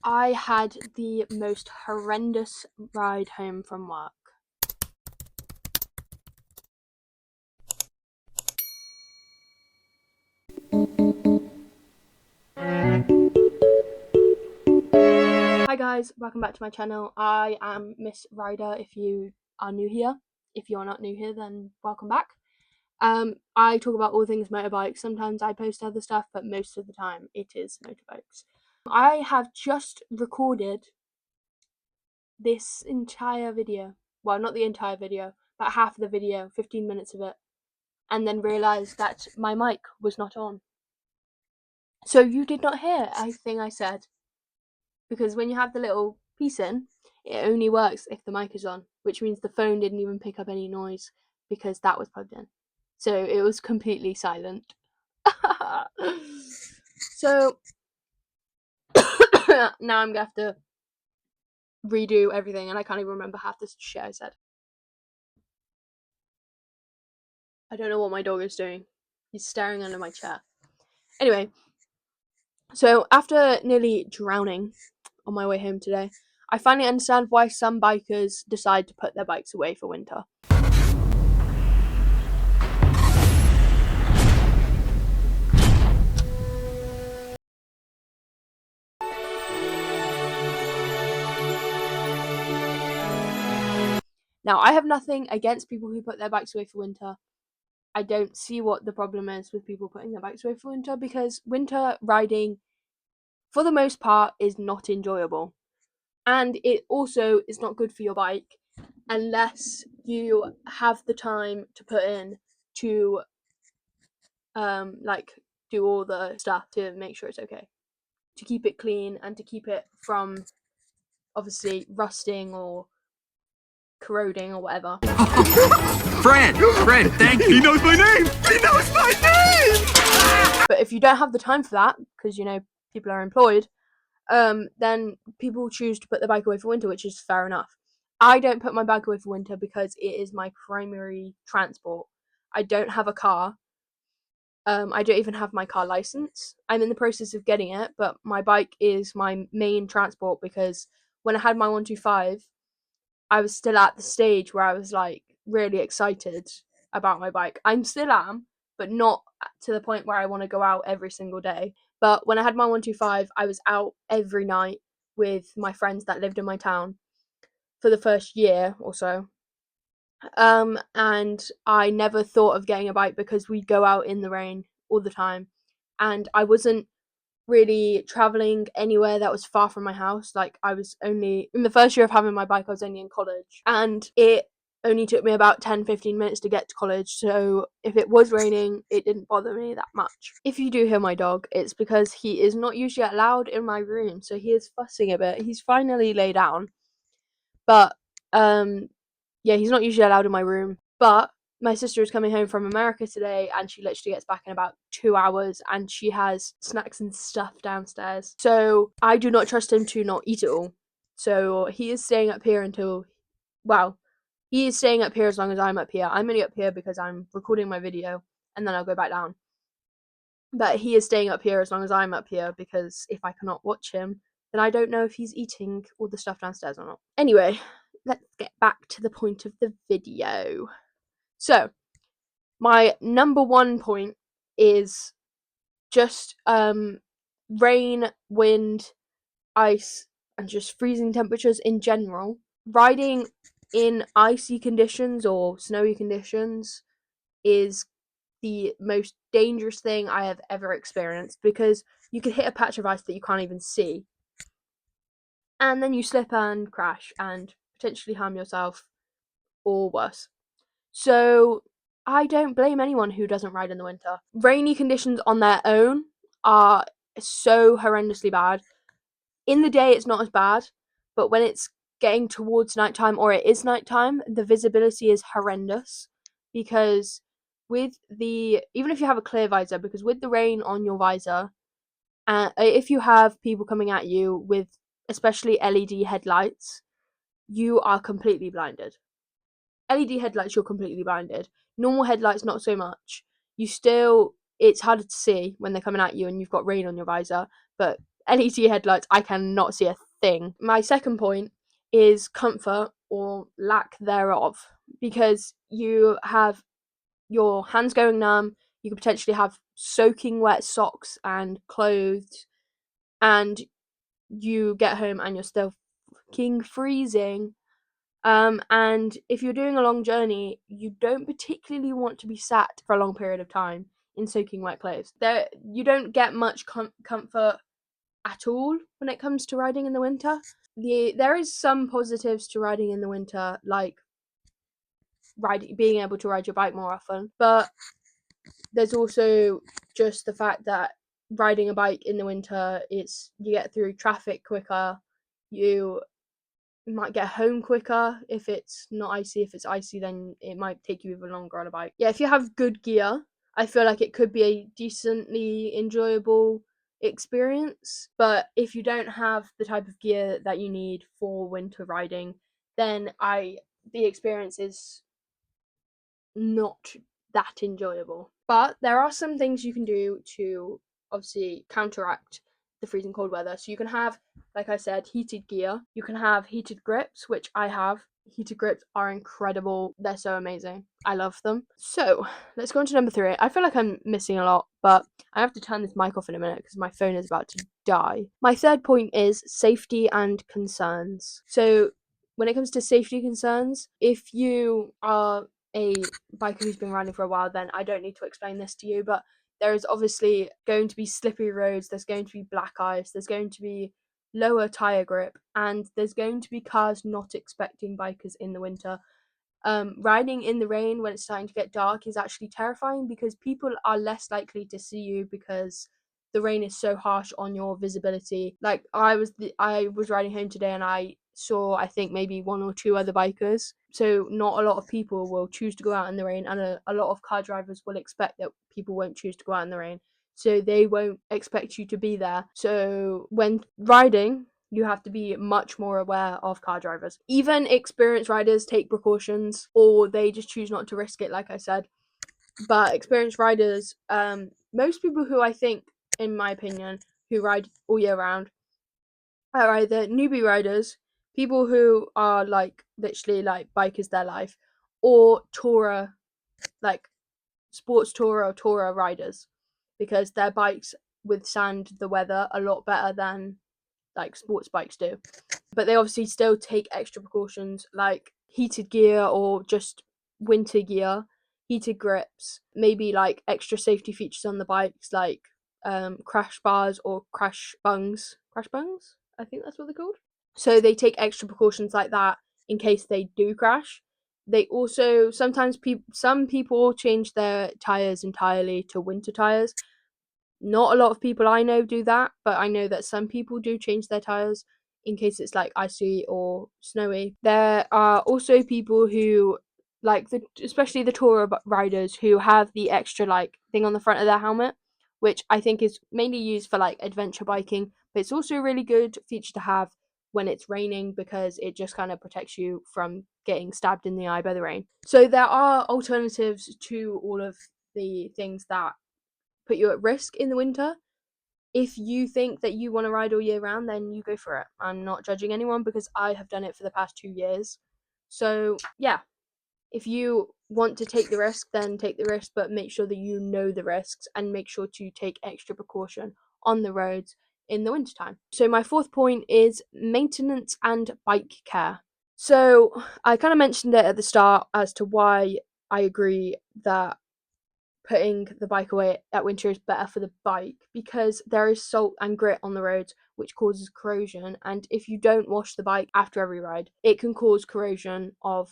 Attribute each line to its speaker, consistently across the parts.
Speaker 1: I had the most horrendous ride home from work. Hi guys, welcome back to my channel. I am msryderr if you are new here. If you are not new here, then welcome back. I talk about all things motorbikes. Sometimes I post other stuff, but most of the time it is motorbikes. I have just recorded this entire video. Well, not the entire video, but half of the video, 15 minutes of it, and then realised that my mic was not on. So you did not hear anything I said. Because when you have the little piece in, it only works if the mic is on, which means the phone didn't even pick up any noise because that was plugged in. So it was completely silent. So now I'm gonna have to redo everything, and I can't even remember half the shit I said. I don't know what my dog is doing. He's staring under my chair. Anyway, so after nearly drowning on my way home today, I finally understand why some bikers decide to put their bikes away for winter. Now, I have nothing against people who put their bikes away for winter. I don't see what the problem is with people putting their bikes away for winter, because winter riding, for the most part, is not enjoyable. And it also is not good for your bike unless you have the time to put in to do all the stuff to make sure it's okay, to keep it clean and to keep it from obviously rusting or corroding or whatever.
Speaker 2: Fred, thank you. He knows my name. He knows my name.
Speaker 1: But if you don't have the time for that, because people are employed, then people choose to put the bike away for winter, which is fair enough. I don't put my bike away for winter because it is my primary transport. I don't have a car. I don't even have my car license. I'm in the process of getting it, but my bike is my main transport because when I had my 125, I was still at the stage where I was like really excited about my bike. I still am, but not to the point where I want to go out every single day. But when I had my 125, I was out every night with my friends that lived in my town for the first year or so. And I never thought of getting a bike because we'd go out in the rain all the time. And I wasn't really traveling anywhere that was far from my house. Like, I was only in the first year of having my bike, I was only in college, and it only took me about 10-15 minutes to get to college. So if it was raining, it didn't bother me that much. If you do hear my dog, it's because he is not usually allowed in my room, so he is fussing a bit. He's finally lay down, but yeah, he's not usually allowed in my room. But my sister is coming home from America today, and she literally gets back in about 2 hours, and she has snacks and stuff downstairs. So I do not trust him to not eat it all. So he is staying up here he is staying up here as long as I'm up here. I'm only up here because I'm recording my video, and then I'll go back down. But he is staying up here as long as I'm up here, because if I cannot watch him, then I don't know if he's eating all the stuff downstairs or not. Anyway, let's get back to the point of the video. So, my number one point is just rain, wind, ice, and just freezing temperatures in general. Riding in icy conditions or snowy conditions is the most dangerous thing I have ever experienced, because you can hit a patch of ice that you can't even see, and then you slip and crash and potentially harm yourself or worse. So I don't blame anyone who doesn't ride in the winter. Rainy conditions on their own are so horrendously bad. In the day, it's not as bad, but when it's getting towards nighttime, or it is nighttime, the visibility is horrendous, because even if you have a clear visor, because with the rain on your visor, if you have people coming at you with especially LED headlights, you are completely blinded. LED headlights, you're completely blinded. Normal headlights, not so much. It's harder to see when they're coming at you and you've got rain on your visor, but LED headlights, I cannot see a thing. My second point is comfort or lack thereof, because you have your hands going numb, you could potentially have soaking wet socks and clothes, and you get home and you're still fucking freezing. And if you're doing a long journey, you don't particularly want to be sat for a long period of time in soaking wet clothes. You don't get much comfort at all when it comes to riding in the winter. There is some positives to riding in the winter, like being able to ride your bike more often, but there's also just the fact that riding a bike in the winter, you get through traffic quicker, you might get home quicker if it's not icy. If it's icy, then it might take you even longer on a bike. Yeah, if you have good gear, I feel like it could be a decently enjoyable experience. But if you don't have the type of gear that you need for winter riding, then the experience is not that enjoyable. But there are some things you can do to obviously counteract the freezing cold weather. So you can have, like I said, heated gear. You can have heated grips, which I have. Heated grips are incredible. They're so amazing. I love them. So let's go on to number 3. I feel like I'm missing a lot, but I have to turn this mic off in a minute because my phone is about to die. My third point is safety and concerns. So when it comes to safety concerns, if you are a biker who's been riding for a while, then I don't need to explain this to you, but there is obviously going to be slippery roads, there's going to be black ice, there's going to be lower tyre grip, and there's going to be cars not expecting bikers in the winter. Riding in the rain when it's starting to get dark is actually terrifying because people are less likely to see you because the rain is so harsh on your visibility. Like I was riding home today and I saw, I think, maybe 1 or 2 other bikers. So not a lot of people will choose to go out in the rain, and a lot of car drivers will expect that people won't choose to go out in the rain. So they won't expect you to be there. So when riding, you have to be much more aware of car drivers. Even experienced riders take precautions, or they just choose not to risk it, like I said. But experienced riders, most people who I think, in my opinion, who ride all year round are either newbie riders, people who are like literally like bikers their life, or tourer, like sports tourer or tourer riders, because their bikes withstand the weather a lot better than like sports bikes do. But they obviously still take extra precautions like heated gear or just winter gear, heated grips, maybe like extra safety features on the bikes like crash bars or crash bungs. Crash bungs? I think that's what they're called. So they take extra precautions like that in case they do crash. They also sometimes some people change their tires entirely to winter tires. Not a lot of people I know do that, but I know that some people do change their tires in case it's like icy or snowy. There are also people who like especially the tourer riders who have the extra like thing on the front of their helmet, which I think is mainly used for like adventure biking, but it's also a really good feature to have when it's raining because it just kind of protects you from getting stabbed in the eye by the rain. So there are alternatives to all of the things that put you at risk in the winter. If you think that you want to ride all year round, then you go for it. I'm not judging anyone because I have done it for the past 2 years. So, yeah, if you want to take the risk, then take the risk, but make sure that you know the risks and make sure to take extra precaution on the roads in the wintertime. So, my fourth point is maintenance and bike care. So, I kind of mentioned it at the start as to why I agree that putting the bike away at winter is better for the bike because there is salt and grit on the roads which causes corrosion, and if you don't wash the bike after every ride it can cause corrosion of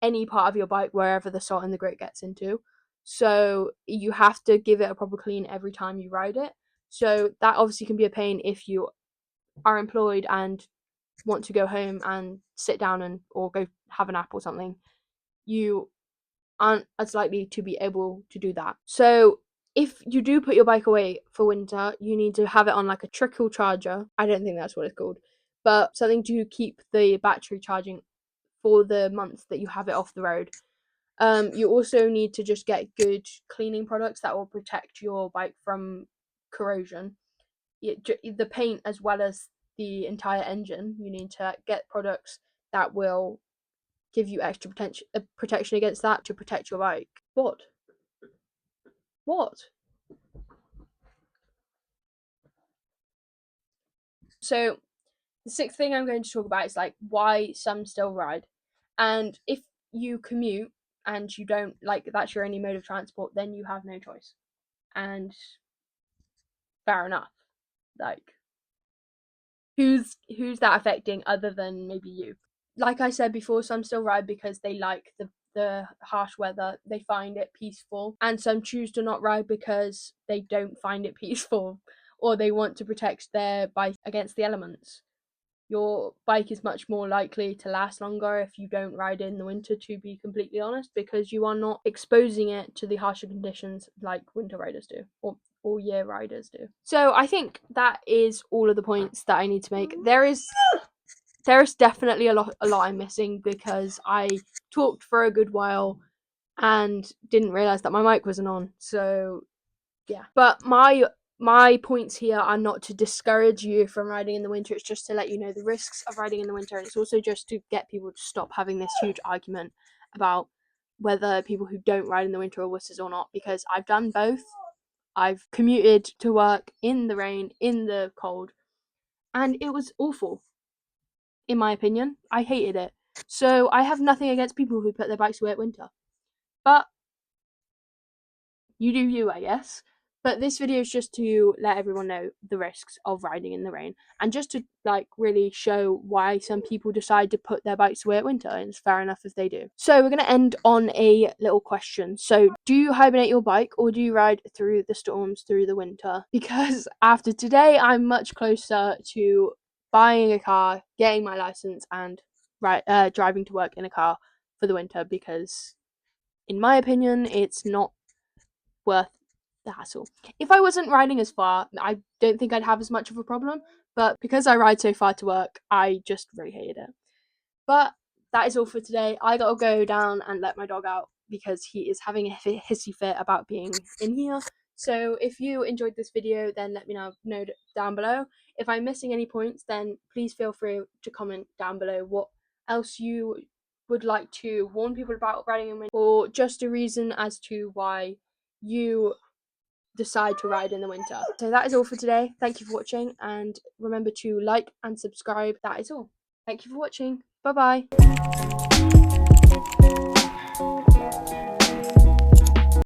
Speaker 1: any part of your bike wherever the salt and the grit gets into. So you have to give it a proper clean every time you ride it. So that obviously can be a pain if you are employed and want to go home and sit down and or go have a nap or something. You aren't as likely to be able to do that. So if you do put your bike away for winter, you need to have it on like a trickle charger. I don't think that's what it's called, but something to keep the battery charging for the month that you have it off the road. You also need to just get good cleaning products that will protect your bike from corrosion. the paint as well as the entire engine. You need to get products that will give you extra protection against that to protect your bike. What? So the sixth thing I'm going to talk about is like why some still ride. And if you commute and you don't like that's your only mode of transport, then you have no choice. And fair enough. Like who's that affecting other than maybe you? Like I said before, some still ride because they like the harsh weather, they find it peaceful, and some choose to not ride because they don't find it peaceful or they want to protect their bike against the elements. Your bike is much more likely to last longer if you don't ride in the winter, to be completely honest, because you are not exposing it to the harsher conditions like winter riders do, or all year riders do. So I think that is all of the points that I need to make. There is definitely a lot I'm missing because I talked for a good while and didn't realize that my mic wasn't on. So yeah, but my points here are not to discourage you from riding in the winter. It's just to let you know the risks of riding in the winter, and it's also just to get people to stop having this huge argument about whether people who don't ride in the winter are wusses or not, because I've done both. I've commuted to work in the rain, in the cold, and it was awful. In my opinion, I hated it. So I have nothing against people who put their bikes away at winter. But you do you, I guess. But this video is just to let everyone know the risks of riding in the rain, and just to like really show why some people decide to put their bikes away at winter, and it's fair enough if they do. So we're going to end on a little question. So do you hibernate your bike, or do you ride through the storms through the winter? Because after today I'm much closer to buying a car, getting my license, and driving to work in a car for the winter, because in my opinion it's not worth the hassle. If I wasn't riding as far, I don't think I'd have as much of a problem, but because I ride so far to work, I just really hated it. But that is all for today. I gotta go down and let my dog out because he is having a hissy fit about being in here. So if you enjoyed this video, then let me know down below. If I'm missing any points, then please feel free to comment down below what else you would like to warn people about riding in winter, or just a reason as to why you decide to ride in the winter. So that is all for today. Thank you for watching, and remember to like and subscribe. That is all. Thank you for watching. Bye bye.